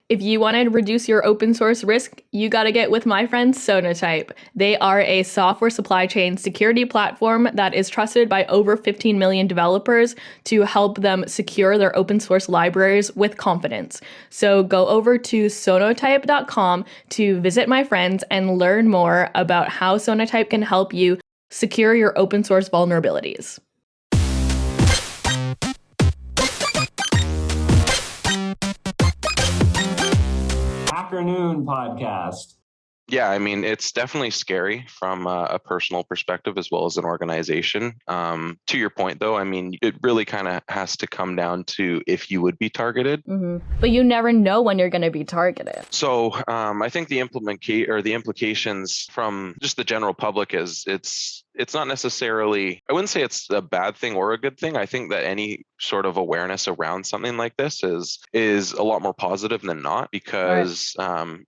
If you want to reduce your open source risk, you got to get with my friends Sonatype. They are a software supply chain security platform that is trusted by over 15 million developers to help them secure their open source libraries with confidence. So go over to sonotype.com to visit my friends and learn more about how Sonatype can help you secure your open source vulnerabilities. HackerNoon Podcast. Yeah, I mean, it's definitely scary from a personal perspective as well as an organization. To your point, though, I mean, it really kind of has to come down to if you would be targeted. But you never know when you're going to be targeted. So I think the implications from just the general public is it's not necessarily, I wouldn't say it's a bad thing or a good thing. I think that any sort of awareness around something like this is a lot more positive than not, because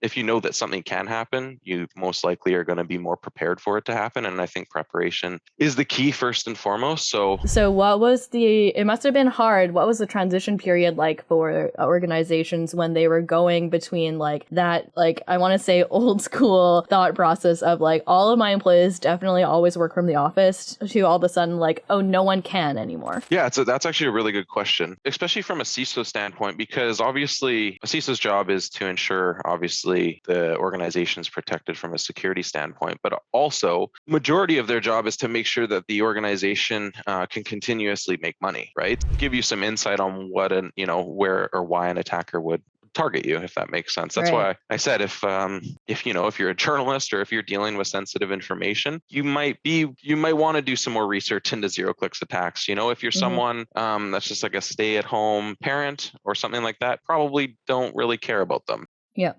if you know that something can happen, you most likely are going to be more prepared for it to happen. And I think preparation is the key first and foremost. So what was it must have been hard. What was the transition period like for organizations when they were going between like that, like I want to say old school thought process of like all of my employees definitely always work from the office to all of a sudden like, oh, no one can anymore? Yeah, that's actually a really good question, especially from a CISO standpoint, because obviously a CISO's job is to ensure obviously the organization's protected from a security standpoint, but also majority of their job is to make sure that the organization can continuously make money, right? Give you some insight on what where or why an attacker would target you, if that makes sense. That's why I said if you're a journalist or if you're dealing with sensitive information, you might want to do some more research into zero clicks attacks. If you're someone that's just like a stay-at-home parent or something like that, probably don't really care about them. Yeah.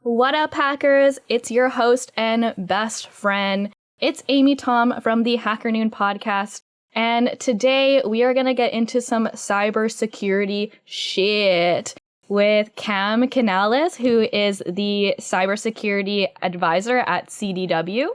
What up, hackers? It's your host and best friend. It's Amy Tom from the HackerNoon Podcast. And today we are going to get into some cybersecurity shit with Cam Canales, who is the cybersecurity advisor at CDW.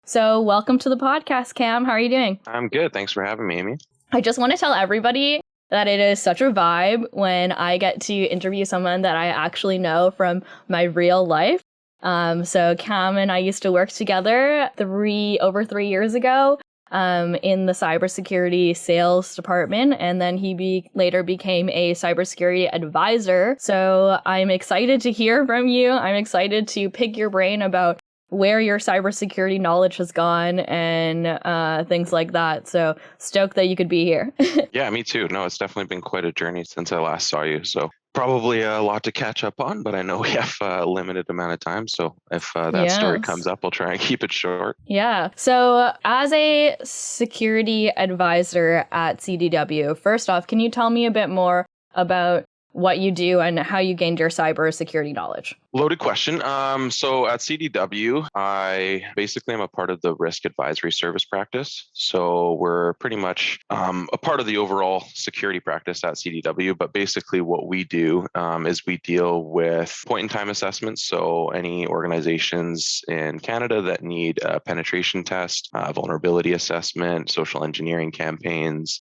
So welcome to the podcast, Cam. How are you doing? I'm good. Thanks for having me, Amy. I just want to tell everybody that it is such a vibe when I get to interview someone that I actually know from my real life. So Cam and I used to work together over 3 years ago in the cybersecurity sales department, and then he later became a cybersecurity advisor. So I'm excited to hear from you. I'm excited to pick your brain about where your cybersecurity knowledge has gone and things like that. So stoked that you could be here. Yeah, me too. No, it's definitely been quite a journey since I last saw you. So probably a lot to catch up on, but I know we have a limited amount of time. So if that story comes up, I'll try and keep it short. Yeah. So as a security advisor at CDW, first off, can you tell me a bit more about what you do and how you gained your cybersecurity knowledge? Loaded question. So at CDW, I basically am a part of the risk advisory service practice. So we're pretty much a part of the overall security practice at CDW. But basically what we do is we deal with point-in-time assessments. So any organizations in Canada that need a penetration test, vulnerability assessment, social engineering campaigns,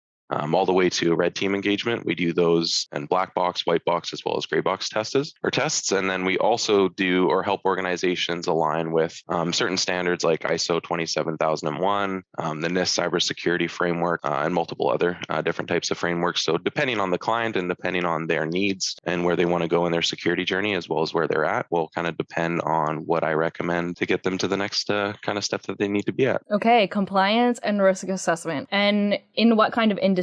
all the way to a red team engagement. We do those in black box, white box, as well as gray box tests. And then we also do or help organizations align with certain standards like ISO 27001, the NIST cybersecurity framework, and multiple other different types of frameworks. So depending on the client and depending on their needs and where they want to go in their security journey, as well as where they're at, will kind of depend on what I recommend to get them to the next kind of step that they need to be at. Okay, compliance and risk assessment. And in what kind of industries?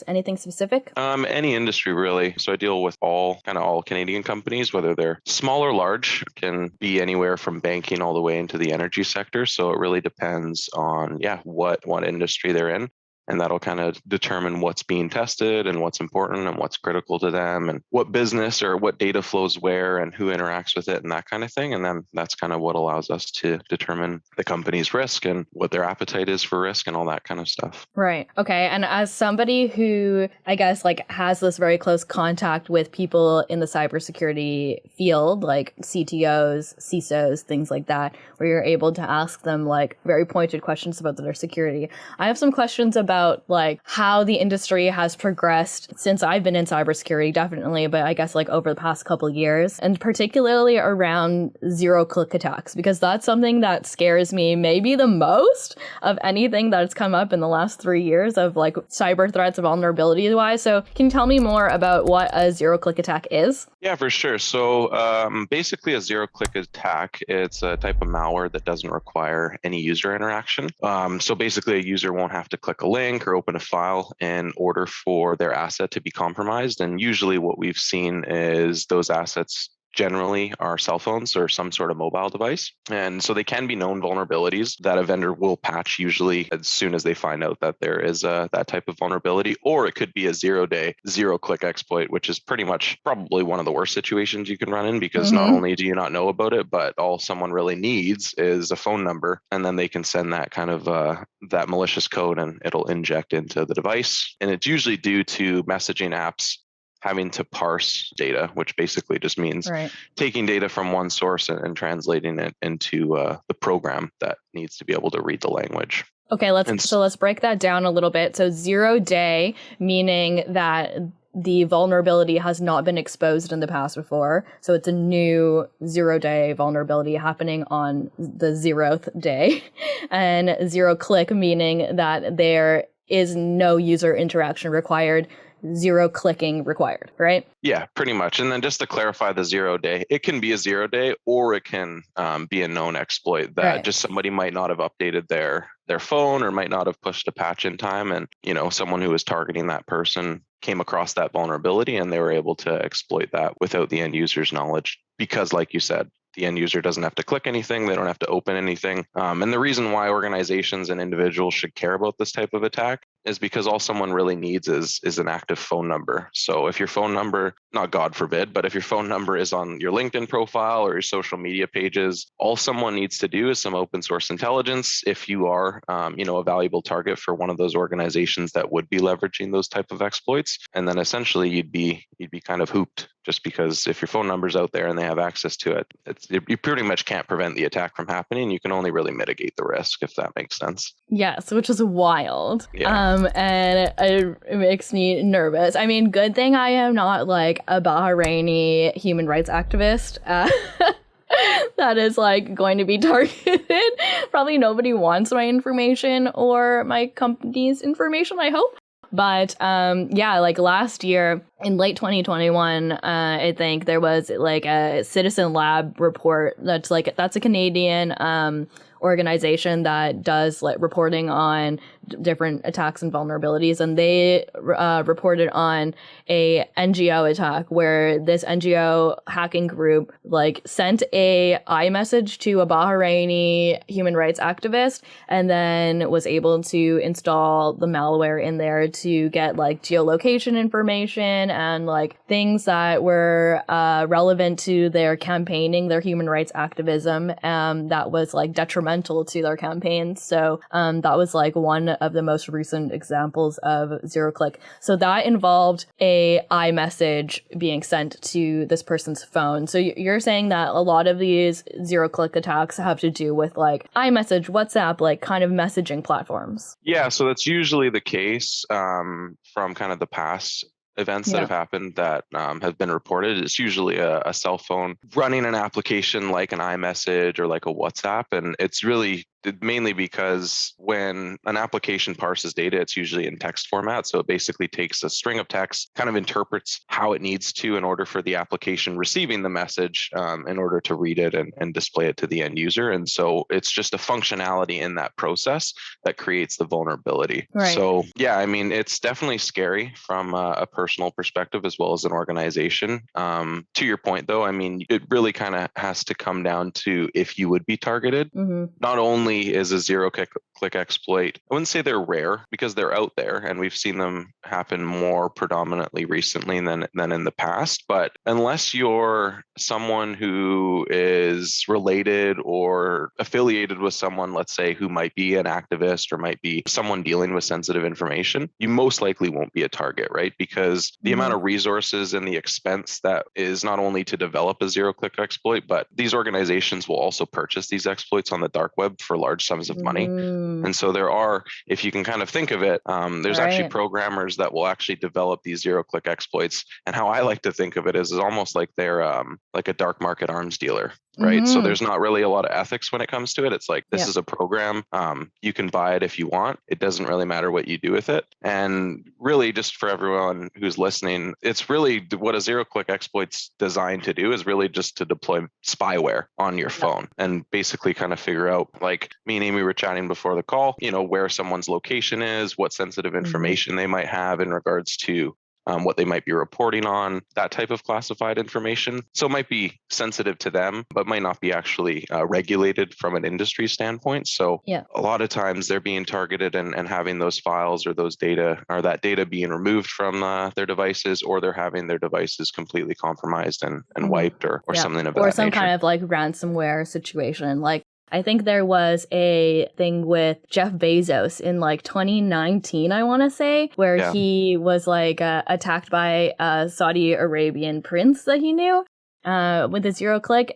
Anything specific? Any industry, really. So I deal with all Canadian companies, whether they're small or large, can be anywhere from banking all the way into the energy sector. So it really depends on, what industry they're in. And that'll kind of determine what's being tested and what's important and what's critical to them and what business or what data flows where and who interacts with it and that kind of thing. And then that's kind of what allows us to determine the company's risk and what their appetite is for risk and all that kind of stuff. Right. Okay. And as somebody who, I guess, like has this very close contact with people in the cybersecurity field, like CTOs, CISOs, things like that, where you're able to ask them like very pointed questions about their security. I have some questions about about like how the industry has progressed since I've been in cybersecurity, definitely, but I guess like over the past couple of years, and particularly around zero-click attacks, because that's something that scares me maybe the most of anything that's come up in the last 3 years of like cyber threats vulnerability-wise. So can you tell me more about what a zero-click attack is? Yeah, for sure. So basically a zero-click attack, it's a type of malware that doesn't require any user interaction. So basically a user won't have to click a link or open a file in order for their asset to be compromised. And usually what we've seen is those assets generally are cell phones or some sort of mobile device. And so they can be known vulnerabilities that a vendor will patch usually as soon as they find out that there is that type of vulnerability, or it could be a 0-day, zero-click exploit, which is pretty much probably one of the worst situations you can run in, because not only do you not know about it, but all someone really needs is a phone number, and then they can send that kind of that malicious code and it'll inject into the device. And it's usually due to messaging apps having to parse data, which basically just means taking data from one source and translating it into the program that needs to be able to read the language. Okay, let's break that down a little bit. So 0-day, meaning that the vulnerability has not been exposed in the past before. So it's a new 0-day vulnerability happening on the 0th day. And zero-click, meaning that there is no user interaction required, zero clicking required, right? Yeah, pretty much. And then just to clarify the 0-day, it can be a 0-day or it can be a known exploit that just somebody might not have updated their phone or might not have pushed a patch in time. And, someone who was targeting that person came across that vulnerability and they were able to exploit that without the end user's knowledge. Because like you said, the end user doesn't have to click anything. They don't have to open anything. And the reason why organizations and individuals should care about this type of attack is because all someone really needs is an active phone number. So if your phone number, not God forbid, but if your phone number is on your LinkedIn profile or your social media pages, all someone needs to do is some open source intelligence. If you are, a valuable target for one of those organizations that would be leveraging those type of exploits, and then essentially you'd be kind of hooped. Just because if your phone number's out there and they have access to it, you pretty much can't prevent the attack from happening. You can only really mitigate the risk, if that makes sense. Yes, which is wild. Yeah. And it makes me nervous. I mean, good thing I am not like a Baharani human rights activist. That is like going to be targeted. Probably nobody wants my information or my company's information, I hope. But like last year in late 2021, I think there was like a Citizen Lab report that's a Canadian organization that does like reporting on different attacks and vulnerabilities, and they reported on a NGO attack where this NGO hacking group like sent a iMessage to a Bahraini human rights activist and then was able to install the malware in there to get like geolocation information and like things that were relevant to their campaigning, their human rights activism, that was like detrimental to their campaigns. So that was like one of the most recent examples of zero click. So that involved a iMessage being sent to this person's phone. So you're saying that a lot of these zero click attacks have to do with like iMessage, WhatsApp, like kind of messaging platforms. Yeah, so that's usually the case from kind of the past events that have happened that have been reported. It's usually a cell phone running an application like an iMessage or like a WhatsApp. And it's really mainly because when an application parses data, it's usually in text format. So it basically takes a string of text, kind of interprets how it needs to in order for the application receiving the message in order to read it and display it to the end user. And so it's just a functionality in that process that creates the vulnerability. Right. So yeah, I mean, it's definitely scary from a personal perspective as well as an organization. To your point though, I mean, it really kind of has to come down to if you would be targeted. Mm-hmm. Not only is a zero click exploit, I wouldn't say they're rare because they're out there and we've seen them happen more predominantly recently than in the past. But unless you're someone who is related or affiliated with someone, let's say, who might be an activist or might be someone dealing with sensitive information, you most likely won't be a target, right? Because the amount of resources and the expense that is not only to develop a zero click exploit, but these organizations will also purchase these exploits on the dark web for large sums of money. And so there are, if you can kind of think of it, there's actually programmers that will actually develop these zero-click exploits. And how I like to think of it is almost like they're like a dark market arms dealer, right? So there's not really a lot of ethics when it comes to it. It's like, this is a program. You can buy it if you want. It doesn't really matter what you do with it. And really, just for everyone who's listening, it's really what a zero-click exploit's designed to do is really just to deploy spyware on your phone and basically kind of figure out, like me and Amy were chatting before the call, where someone's location is, what sensitive information they might have in regards to what they might be reporting on, that type of classified information. So it might be sensitive to them, but might not be actually regulated from an industry standpoint. So a lot of times they're being targeted and having those files or those data or that data being removed from their devices, or they're having their devices completely compromised and wiped or something of that nature. Or some kind of like ransomware situation. Like, I think there was a thing with Jeff Bezos in like 2019, I want to say, where he was like attacked by a Saudi Arabian prince that he knew with a zero-click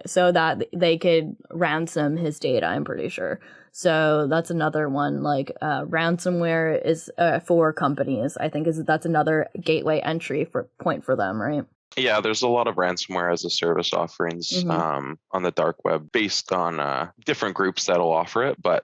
so that they could ransom his data, I'm pretty sure. So that's another one, like ransomware is for companies. I think that's another gateway entry point for them, right? Yeah, there's a lot of ransomware as a service offerings on the dark web based on different groups that'll offer it. But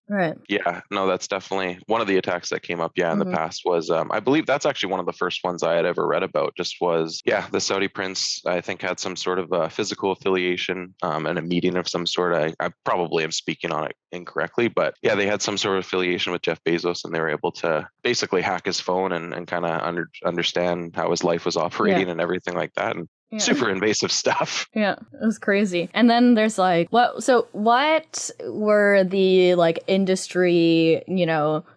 yeah, no, that's definitely one of the attacks that came up. Yeah, in the past was, I believe that's actually one of the first ones I had ever read about. Just was, the Saudi prince, I think, had some sort of physical affiliation and a meeting of some sort. I probably am speaking on it incorrectly, but yeah, they had some sort of affiliation with Jeff Bezos, and they were able to basically hack his phone and kind of understand how his life was operating and everything like that. Super invasive stuff. Yeah, it was crazy. And then there's like, what were the like industry,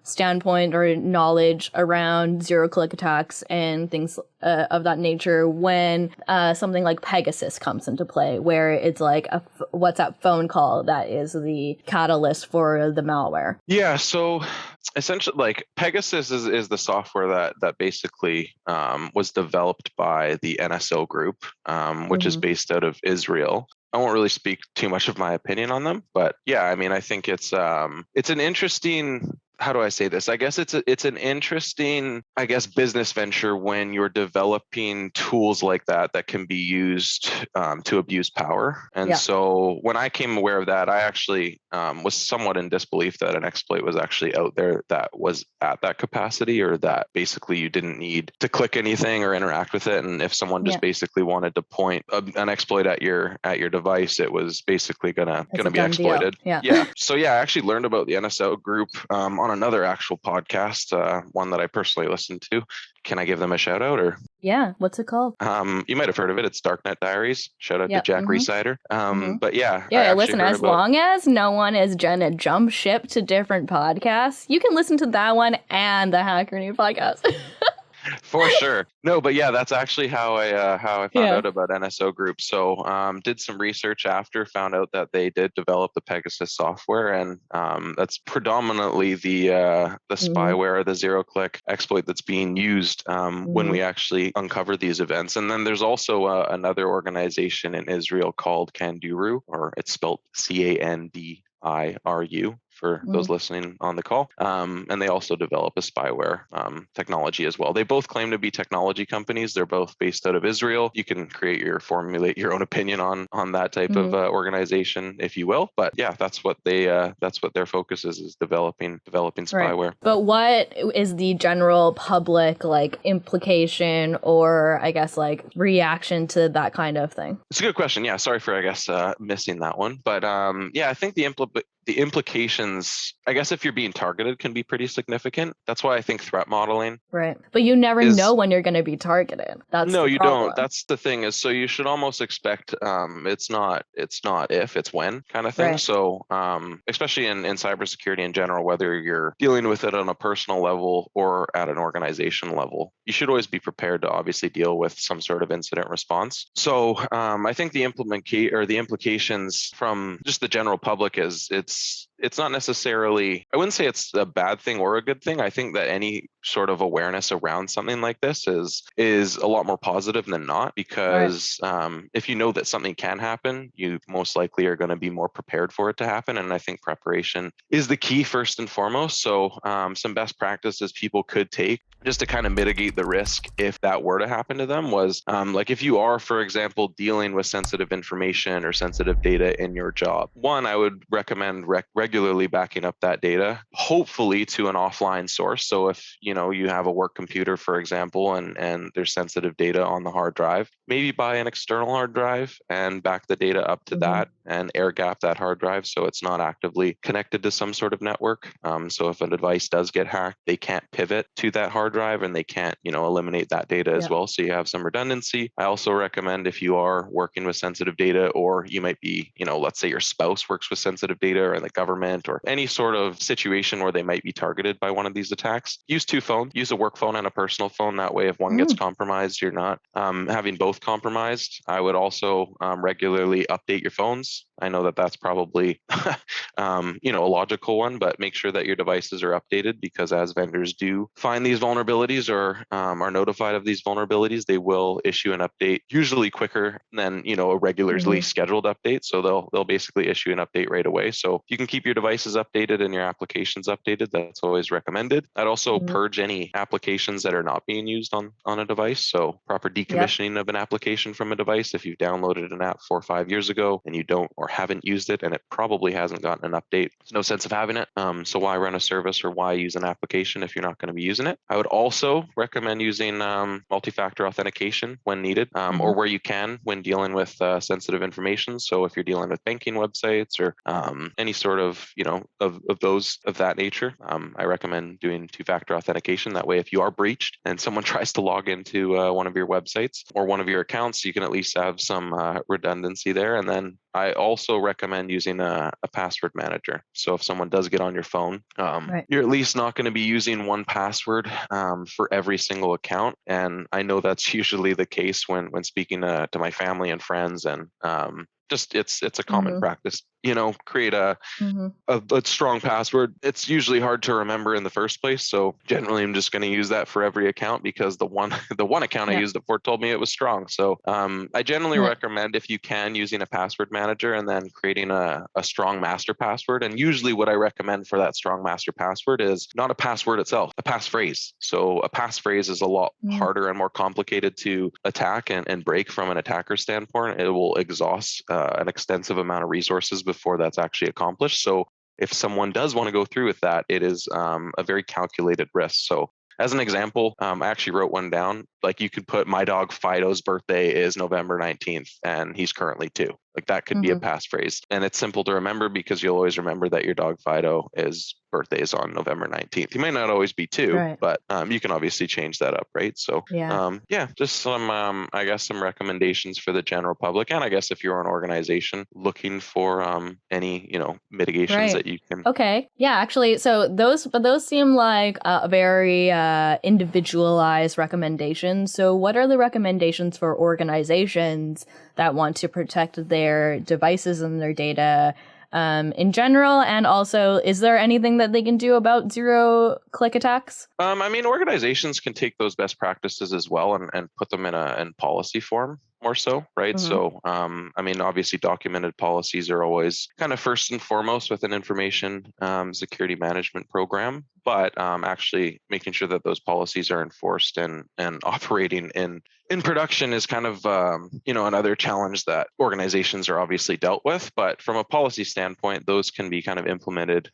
standpoint or knowledge around zero-click attacks and things of that nature when something like Pegasus comes into play, where it's like a WhatsApp phone call that is the catalyst for the malware? Yeah, so essentially, like Pegasus is the software that basically was developed by the NSO group, which is based out of Israel. I won't really speak too much of my opinion on them, but yeah, I mean, I think it's an interesting. How do I say this? I guess it's an interesting, business venture when you're developing tools like that can be used to abuse power. And so when I came aware of that, I actually was somewhat in disbelief that an exploit was actually out there that was at that capacity, or that basically you didn't need to click anything or interact with it. And if someone just basically wanted to point an exploit at your device, it was basically gonna be exploited. So I actually learned about the NSO group on another actual podcast, one that I personally listened to. Can I give them a shout out, or? Yeah, what's it called? You might have heard of it. It's Darknet Diaries. Shout out to Jack Resider. But listen, as long as no one is gonna jump ship to different podcasts, you can listen to that one and the HackerNoon podcast. For sure. No, but yeah, that's actually how I found out about NSO Group. So did some research after, found out that they did develop the Pegasus software, and that's predominantly the spyware, the zero-click exploit that's being used when we actually uncover these events. And then there's also another organization in Israel called Kanduru, or it's spelled Candiru. For those listening on the call. And they also develop a spyware technology as well. They both claim to be technology companies. They're both based out of Israel. You can formulate your own opinion on that type of organization, if you will. But yeah, that's what their focus is developing spyware. Right. But what is the general public like implication, or I guess like reaction to that kind of thing? It's a good question. Yeah, sorry for missing that one. But I think the implications, I guess, if you're being targeted, can be pretty significant. That's why I think threat modeling. Right. But you never know when you're going to be targeted. No, you don't. That's the thing is, so you should almost expect it's not if, it's when kind of thing. Right. So especially in cybersecurity in general, whether you're dealing with it on a personal level or at an organization level, you should always be prepared to obviously deal with some sort of incident response. So I think the implications from just the general public is it's not necessarily, I wouldn't say it's a bad thing or a good thing. I think that any sort of awareness around something like this is a lot more positive than not, because if you know that something can happen, you most likely are going to be more prepared for it to happen. And I think preparation is the key first and foremost. So some best practices people could take just to kind of mitigate the risk if that were to happen to them was like if you are, for example, dealing with sensitive information or sensitive data in your job, one, I would recommend regularly backing up that data, hopefully to an offline source. So if you have a work computer, for example, and there's sensitive data on the hard drive, maybe buy an external hard drive and back the data up to that and air gap that hard drive so it's not actively connected to some sort of network. So if a device does get hacked, they can't pivot to that hard drive and they can't, eliminate that data as well. So you have some redundancy. I also recommend if you are working with sensitive data, or you might be, let's say your spouse works with sensitive data, or the government, or any sort of situation where they might be targeted by one of these attacks, use two phones, use a work phone and a personal phone. That way, if one gets compromised, you're not having both compromised. I would also regularly update your phones. I know that that's probably, a logical one, but make sure that your devices are updated, because as vendors do find these vulnerabilities or are notified of these vulnerabilities, they will issue an update, usually quicker than, a regularly scheduled update. So they'll basically issue an update right away. So if you can keep your devices updated and your applications updated, that's always recommended. I'd also purge any applications that are not being used on a device. So proper decommissioning of an application from a device. If you've downloaded an app 4 or 5 years ago and you don't or haven't used it and it probably hasn't gotten an update, there's no sense of having it. So why run a service or why use an application if you're not going to be using it? I would also recommend using multi-factor authentication when needed, or where you can when dealing with sensitive information. So if you're dealing with banking websites or any sort of, of those of that nature, I recommend doing two-factor authentication. That way, if you are breached and someone tries to log into one of your websites or one of your accounts, you can at least have some redundancy there. And then I also recommend using a password manager. So if someone does get on your phone, you're at least not going to be using one password for every single account. And I know that's usually the case when speaking to my family and friends, and just it's a common practice. Create a strong password. It's usually hard to remember in the first place. So generally, I'm just going to use that for every account, because the one account I used it for told me it was strong. So I generally recommend, if you can, using a password manager and then creating a strong master password. And usually what I recommend for that strong master password is not a password itself, a passphrase. So a passphrase is a lot harder and more complicated to attack and break from an attacker standpoint. It will exhaust an extensive amount of resources before that's actually accomplished. So if someone does want to go through with that, it is a very calculated risk. So as an example, I actually wrote one down. Like, you could put, my dog Fido's birthday is November 19th and he's currently 2. Like, that could be a passphrase. And it's simple to remember, because you'll always remember that your dog Fido is birthday is on November 19th. He might not always be 2, but you can obviously change that up, right? So just some, I guess, some recommendations for the general public. And I guess if you're an organization looking for any, mitigations that you can. Okay. Yeah, actually, so those seem like a very individualized recommendation. So what are the recommendations for organizations that want to protect their devices and their data in general? And also, is there anything that they can do about zero-click attacks? Organizations can take those best practices as well and put them in policy form, more so, right? So, obviously documented policies are always kind of first and foremost with an information security management program, but actually making sure that those policies are enforced and operating in production is kind of, another challenge that organizations are obviously dealt with. But from a policy standpoint, those can be kind of implemented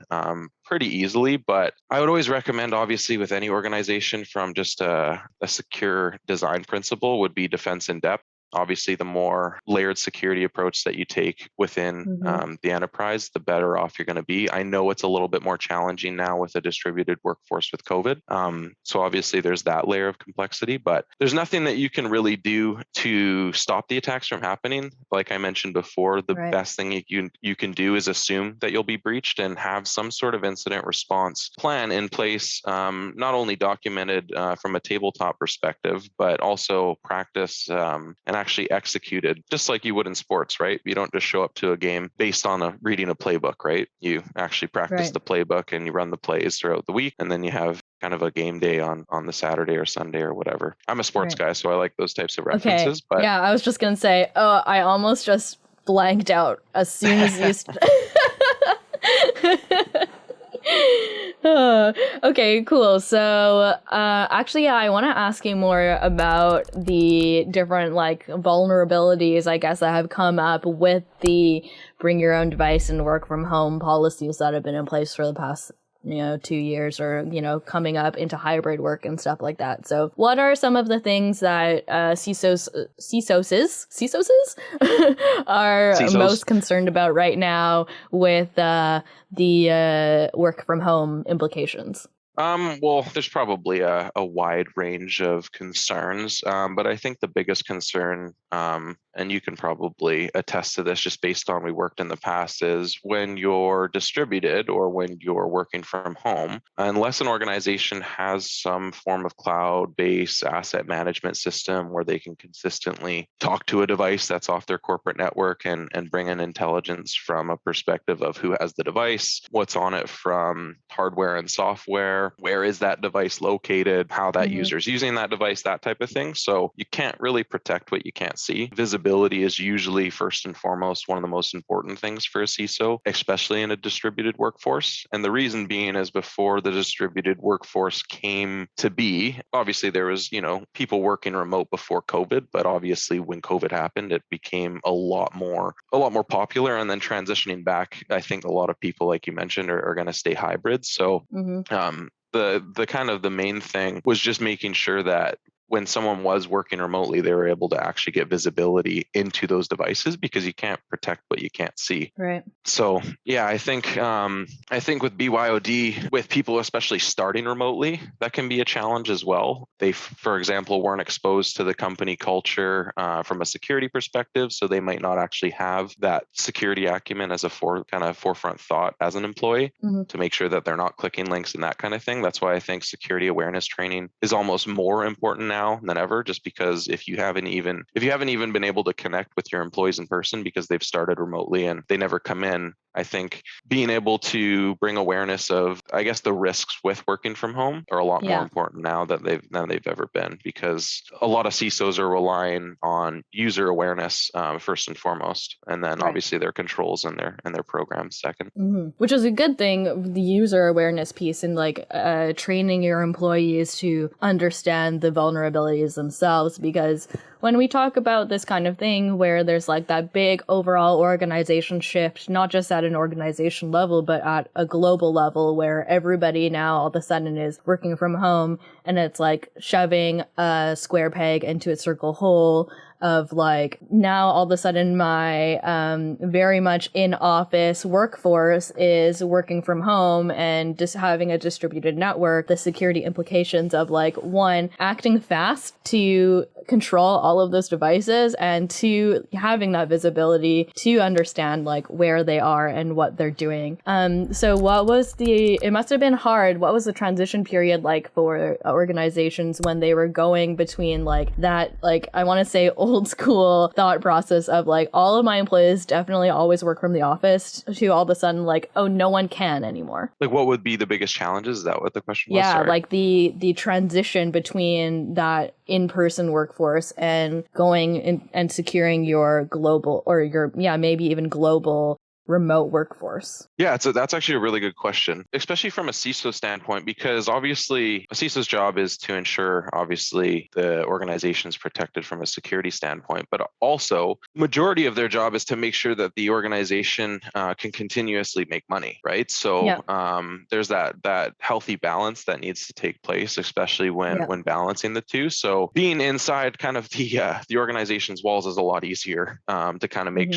pretty easily. But I would always recommend, obviously, with any organization, from just a secure design principle, would be defense in depth. Obviously, the more layered security approach that you take within the enterprise, the better off you're going to be. I know it's a little bit more challenging now with a distributed workforce with COVID. So obviously there's that layer of complexity, but there's nothing that you can really do to stop the attacks from happening. Like I mentioned before, the best thing you can do is assume that you'll be breached and have some sort of incident response plan in place, not only documented from a tabletop perspective, but also practice and actually executed, just like you would in sports, right? You don't just show up to a game based on reading a playbook, right? You actually practice the playbook and you run the plays throughout the week, and then you have kind of a game day on the Saturday or Sunday or whatever. I'm a sports guy, so I like those types of references. But yeah, I was just gonna say, I almost just blanked out as soon as you. Okay, cool. So, actually, yeah, I want to ask you more about the different like vulnerabilities, I guess, that have come up with the bring your own device and work from home policies that have been in place for the past 2 years, or coming up into hybrid work and stuff like that. So what are some of the things that CISOs are most concerned about right now with the work from home implications? Well, there's probably a wide range of concerns, but I think the biggest concern, and you can probably attest to this just based on we worked in the past, is when you're distributed or when you're working from home, unless an organization has some form of cloud-based asset management system where they can consistently talk to a device that's off their corporate network and bring in intelligence from a perspective of who has the device, what's on it from hardware and software, where is that device located, how that user's using that device, that type of thing. So you can't really protect what you can't see. Visibility is usually first and foremost one of the most important things for a CISO, especially in a distributed workforce. And the reason being is before the distributed workforce came to be, obviously there was, people working remote before COVID, but obviously when COVID happened, it became a lot more popular. And then transitioning back, I think a lot of people, like you mentioned, are going to stay hybrid. So the kind of the main thing was just making sure that when someone was working remotely, they were able to actually get visibility into those devices, because you can't protect what you can't see. Right. So yeah, I think with BYOD, with people especially starting remotely, that can be a challenge as well. They, for example, weren't exposed to the company culture from a security perspective, so they might not actually have that security acumen as a forefront thought as an employee to make sure that they're not clicking links and that kind of thing. That's why I think security awareness training is almost more important now than ever, just because if you haven't even been able to connect with your employees in person because they've started remotely and they never come in, I think being able to bring awareness of, I guess, the risks with working from home are a lot more important now than they've ever been, because a lot of CISOs are relying on user awareness first and foremost, and then obviously their controls and their programs second. Which is a good thing, the user awareness piece, and like training your employees to understand the vulnerabilities themselves, because when we talk about this kind of thing where there's like that big overall organization shift, not just at an organization level, but at a global level, where everybody now all of a sudden is working from home, and it's like shoving a square peg into a circle hole of like, now all of a sudden my very much in office workforce is working from home and just having a distributed network. The security implications of like, one, acting fast to control all of those devices, and two, having that visibility to understand like where they are and what they're doing. So it must have been hard. What was the transition period like for organizations when they were going between like that, like, I want to say old school thought process of like, all of my employees definitely always work from the office, to all of a sudden like, oh, no one can anymore? Like, what would be the biggest challenges? Is that what the question was? Yeah, Sorry. like the transition between that in-person workforce and going and securing your global, or your, maybe even global remote workforce? Yeah, that's actually a really good question, especially from a CISO standpoint, because obviously a CISO's job is to ensure, obviously, the organization's protected from a security standpoint, but also majority of their job is to make sure that the organization can continuously make money, right? So there's that healthy balance that needs to take place, especially when balancing the two. So being inside kind of the organization's walls is a lot easier to kind of make,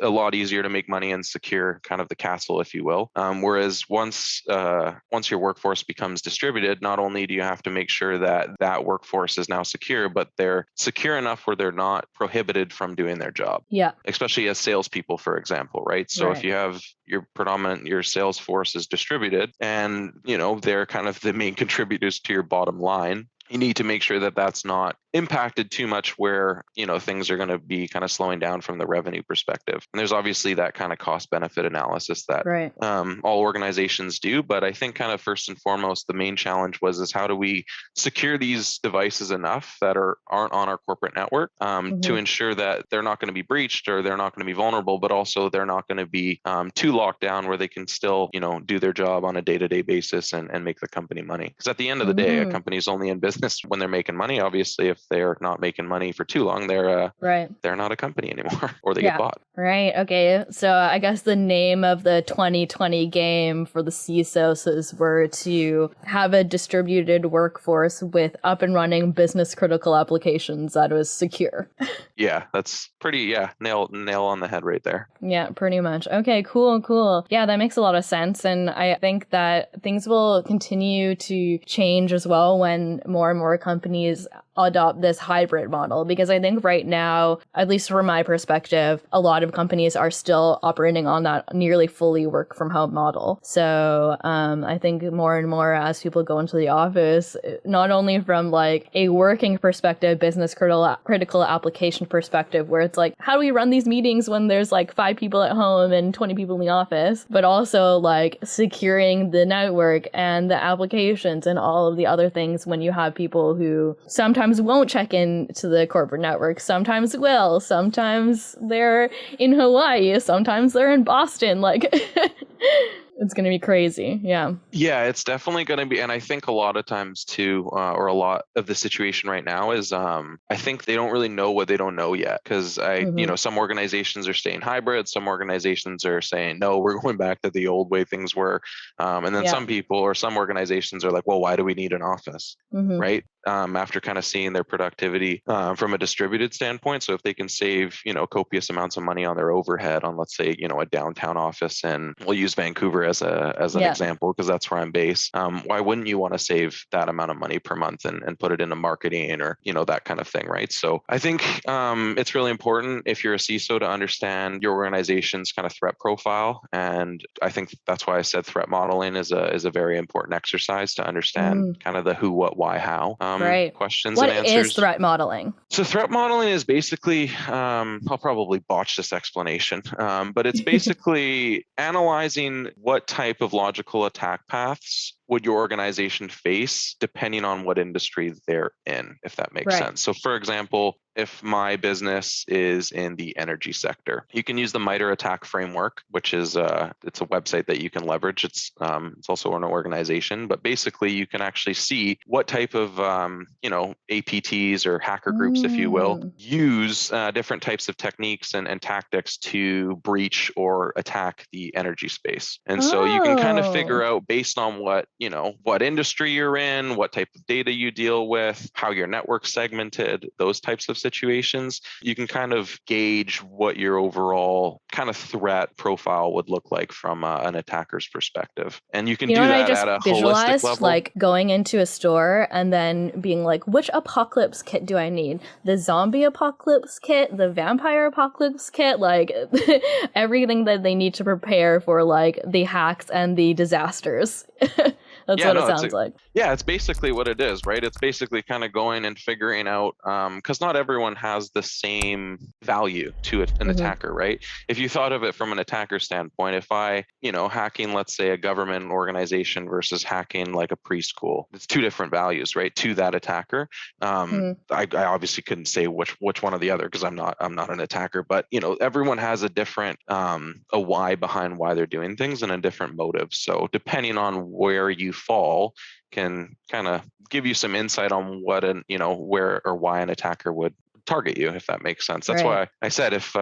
a lot easier to make money and secure kind of the castle, if you will. Whereas once your workforce becomes distributed, not only do you have to make sure that workforce is now secure, but they're secure enough where they're not prohibited from doing their job. Yeah. Especially as salespeople, for example, right? So if you have your sales force is distributed, and they're kind of the main contributors to your bottom line, you need to make sure that that's not impacted too much where, things are going to be kind of slowing down from the revenue perspective. And there's obviously that kind of cost benefit analysis that Right. all organizations do. But I think kind of first and foremost, the main challenge is how do we secure these devices enough that aren't on our corporate network to ensure that they're not going to be breached or they're not going to be vulnerable, but also they're not going to be too locked down where they can still, do their job on a day-to-day basis and make the company money. Because at the end of the day, a company is only in business when they're making money. Obviously, if they're not making money for too long, they're not a company anymore, or they get bought. Right. Okay. So I guess the name of the 2020 game for the CISOs were to have a distributed workforce with up and running business critical applications that was secure. Yeah, that's pretty, nail on the head right there. Yeah, pretty much. Okay, cool. Yeah, that makes a lot of sense. And I think that things will continue to change as well when more and more companies adopt this hybrid model. Because I think right now, at least from my perspective, a lot of companies are still operating on that nearly fully work from home model. So I think more and more as people go into the office, not only from like a working perspective, business critical application perspective, where it's like, how do we run these meetings when there's like 5 people at home and 20 people in the office, but also like securing the network and the applications and all of the other things when you have people who sometimes won't check in to the corporate network, sometimes will, sometimes they're in Hawaii, sometimes they're in Boston, like it's going to be crazy. Yeah. Yeah, it's definitely going to be. And I think a lot of times too, or a lot of the situation right now is, I think they don't really know what they don't know yet. Because some organizations are staying hybrid. Some organizations are saying, no, we're going back to the old way things were. And then some people or some organizations are like, well, why do we need an office? Right. After kind of seeing their productivity from a distributed standpoint. So if they can save, copious amounts of money on their overhead on, let's say, a downtown office, and we'll use Vancouver as an example, because that's where I'm based. Why wouldn't you want to save that amount of money per month and put it into marketing or, that kind of thing, right? So I think it's really important if you're a CISO to understand your organization's kind of threat profile. And I think that's why I said threat modeling is a very important exercise to understand kind of the who, what, why, how questions and answers. What is threat modeling? So threat modeling is basically, I'll probably botch this explanation, but it's basically analyzing what type of logical attack paths would your organization face depending on what industry they're in, if that makes sense. So for example, if my business is in the energy sector, you can use the MITRE ATT&CK framework, which is it's a website that you can leverage. It's also an organization, but basically you can actually see what type of APTs or hacker groups, if you will, use different types of techniques and tactics to breach or attack the energy space. And so you can kind of figure out based on what industry you're in, what type of data you deal with, how your network's segmented, those types of situations, you can kind of gauge what your overall kind of threat profile would look like from an attacker's perspective. And you can do that at a holistic level. Like going into a store and then being like, which apocalypse kit do I need? The zombie apocalypse kit, the vampire apocalypse kit, like everything that they need to prepare for like the hacks and the disasters. That's what it sounds like. Yeah, it's basically what it is, right? It's basically kind of going and figuring out, because not everyone has the same value to an attacker, right? If you thought of it from an attacker standpoint, if I, hacking, let's say, a government organization versus hacking like a preschool, it's 2 different values, right? To that attacker. I obviously couldn't say which one or the other because I'm not an attacker, but everyone has a different a why behind why they're doing things and a different motive. So depending on where you fall can kind of give you some insight on what where or why an attacker would target you, if that makes sense. That's why I said if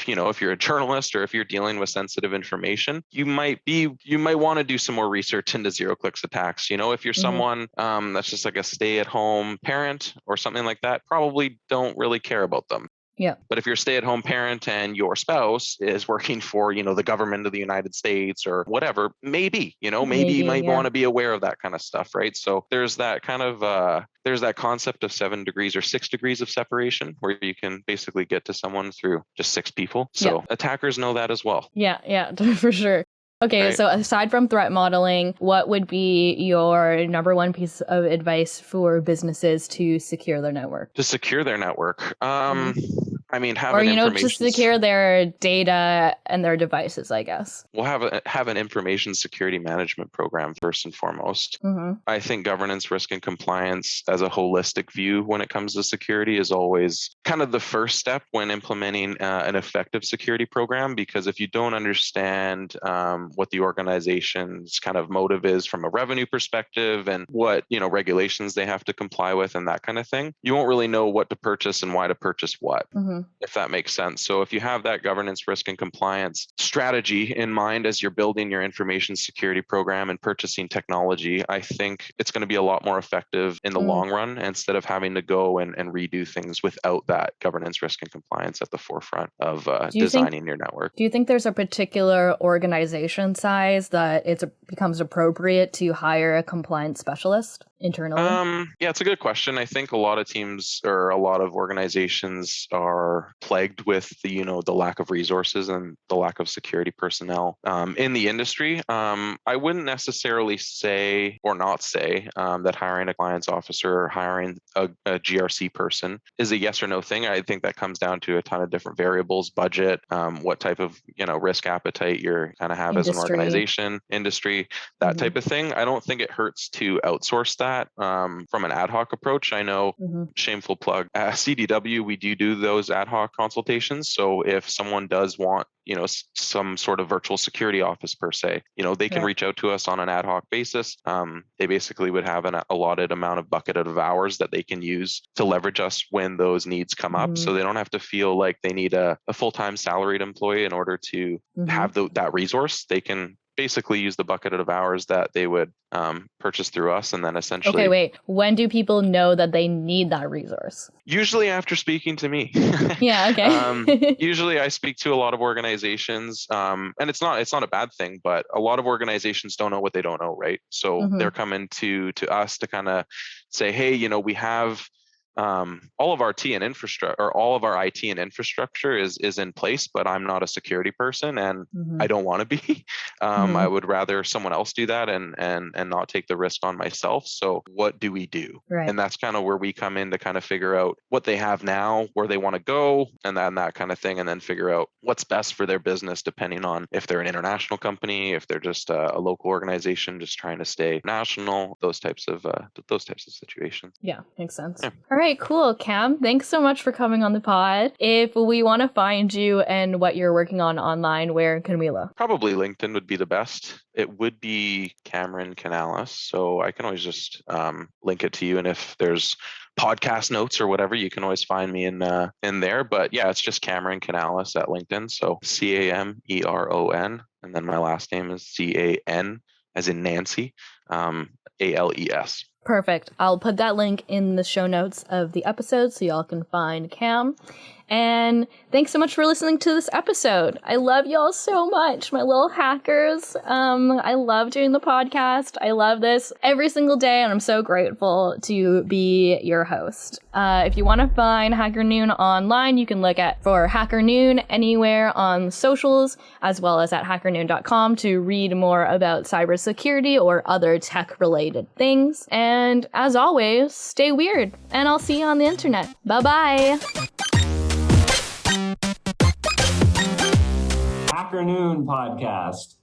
you're a journalist or if you're dealing with sensitive information, you might want to do some more research into zero clicks attacks. If you're someone that's just like a stay-at-home parent or something like that, probably don't really care about them. Yeah. But if you're a stay-at-home parent and your spouse is working for, the government of the United States or whatever, maybe you might want to be aware of that kind of stuff, right? So there's that kind of there's that concept of 7 degrees or 6 degrees of separation where you can basically get to someone through just 6 people. So attackers know that as well. Yeah, for sure. Okay, Right. so aside from threat modeling, what would be your number one piece of advice for businesses to secure their network? To secure their network. I mean, have Or, an just information secure their data and their devices, I guess. we'll have an information security management program first and foremost. I think governance, risk, and compliance as a holistic view when it comes to security is always kind of the first step when implementing an effective security program, because if you don't understand what the organization's kind of motive is from a revenue perspective and what regulations they have to comply with and that kind of thing, you won't really know what to purchase and why to purchase what, if that makes sense. So if you have that governance, risk, and compliance strategy in mind as you're building your information security program and purchasing technology, I think it's going to be a lot more effective in the long run, instead of having to go and redo things without that governance, risk, and compliance at the forefront of designing your network. Do you think there's a particular organization size that it becomes appropriate to hire a compliance specialist internally? Yeah, it's a good question. I think a lot of teams or a lot of organizations are plagued with the lack of resources and the lack of security personnel in the industry. I wouldn't necessarily say or not say that hiring a compliance officer or hiring a GRC person is a yes or no thing. I think that comes down to a ton of different variables: budget, what type of risk appetite you're kind of have as an organization, industry, that type of thing. I don't think it hurts to outsource that from an ad hoc approach. I know, shameful plug, at CDW, we do those ad hoc consultations. So if someone does want some sort of virtual security office per se, they can reach out to us on an ad hoc basis. They basically would have an allotted amount of bucketed of hours that they can use to leverage us when those needs come up. So they don't have to feel like they need a full-time salaried employee in order to have that resource. They can basically use the bucketed of hours that they would purchase through us, and then essentially... Okay, wait. When do people know that they need that resource? Usually after speaking to me. Yeah, okay. Usually I speak to a lot of organizations, and it's not a bad thing, but a lot of organizations don't know what they don't know, right? So they're coming to us to kind of say, hey, we have all of our IT and infrastructure is in place, but I'm not a security person and I don't want to be. I would rather someone else do that and not take the risk on myself. So what do we do? Right. And that's kind of where we come in to kind of figure out what they have now, where they want to go, and then that kind of thing, and then figure out what's best for their business, depending on if they're an international company, if they're just a local organization just trying to stay national, those types of situations. Yeah, makes sense. Yeah. All right, cool. Cam, thanks so much for coming on the pod. If we want to find you and what you're working on online, where can we look? Probably LinkedIn would be the best. It would be Cameron Canales. So I can always just link it to you. And if there's podcast notes or whatever, you can always find me in there. But yeah, it's just Cameron Canales at LinkedIn. So CAMERON. And then my last name is CAN as in Nancy, ALES. Perfect. I'll put that link in the show notes of the episode so y'all can find Cam. And thanks so much for listening to this episode. I love y'all so much, my little hackers. I love doing the podcast. I love this every single day, and I'm so grateful to be your host. If you want to find HackerNoon online, you can look for HackerNoon anywhere on socials, as well as at hackernoon.com to read more about cybersecurity or other tech-related things. And as always, stay weird, and I'll see you on the internet. Bye-bye! HackerNoon Podcast.